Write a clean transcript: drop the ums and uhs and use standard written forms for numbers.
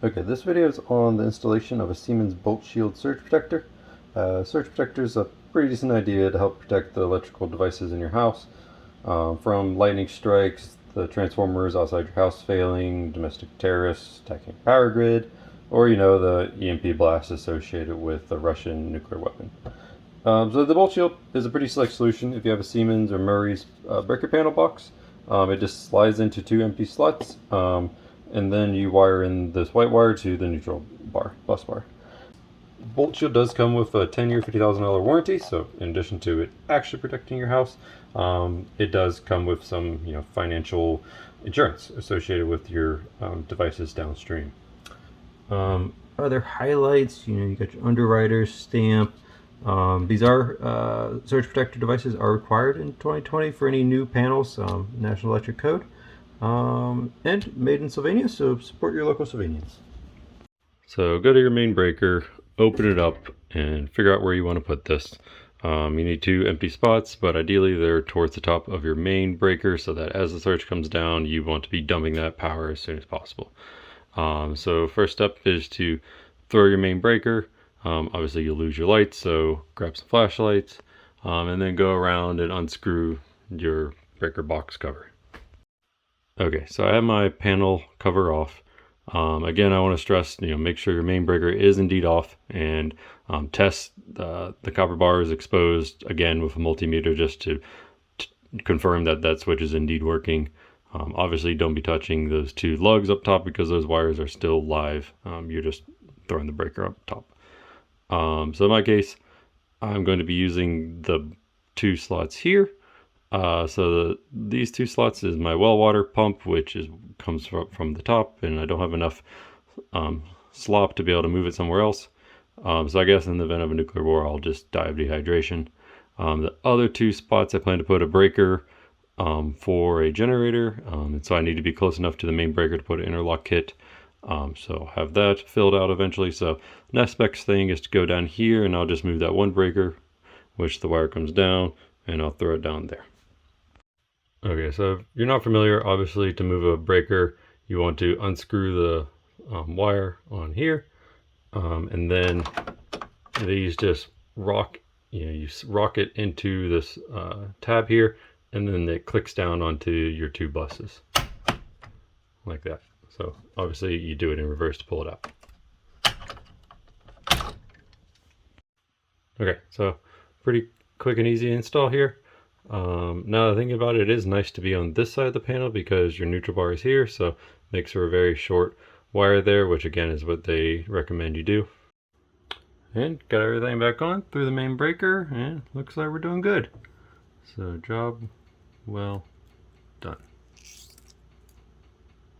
Okay, this video is on the installation of a Siemens Boltshield surge protector. Surge protector is a pretty decent idea to help protect the electrical devices in your house from lightning strikes, the transformers outside your house failing, domestic terrorists attacking your power grid, or the EMP blast associated with the Russian nuclear weapon. So the Boltshield is a pretty select solution if you have a Siemens or Murray's breaker panel box. It just slides into two empty slots, and then you wire in this white wire to the neutral bus bar. Boltshield does come with a 10-year, $50,000 warranty, so in addition to it actually protecting your house, it does come with some financial insurance associated with your devices downstream. Other highlights, you got your underwriter's stamp. These are surge protector devices are required in 2020 for any new panels, National Electric Code, and made in Sylvania, so support your local Sylvanians. So go to your main breaker, open it up, and figure out where you want to put this. You need two empty spots, but ideally they're towards the top of your main breaker so that as the surge comes down, you want to be dumping that power as soon as possible. So first step is to throw your main breaker. Obviously you'll lose your lights, so grab some flashlights, and then go around and unscrew your breaker box cover. Okay, so I have my panel cover off. Again, I want to stress, make sure your main breaker is indeed off, and test the copper bar is exposed again with a multimeter just to confirm that that switch is indeed working. Obviously don't be touching those two lugs up top because those wires are still live. You're just throwing the breaker up top. So in my case, I'm going to be using the two slots here. These two slots is my well water pump, which comes from the top, and I don't have enough slop to be able to move it somewhere else. So I guess in the event of a nuclear war, I'll just die of dehydration. The other two spots, I plan to put a breaker for a generator, and so I need to be close enough to the main breaker to put an interlock kit. So I'll have that filled out eventually. So next best thing is to go down here, and I'll just move that one breaker, which the wire comes down, and I'll throw it down there. Okay, so if you're not familiar, obviously to move a breaker, you want to unscrew the wire on here, and then these just rock, you rock it into this tab here, and then it clicks down onto your two buses, like that. So obviously you do it in reverse to pull it out. Okay, so pretty quick and easy install here. Now thinking about it, it is nice to be on this side of the panel because your neutral bar is here, so makes for a very short wire there, which again is what they recommend you do. And got everything back on through the main breaker, and looks like we're doing good. So job well done.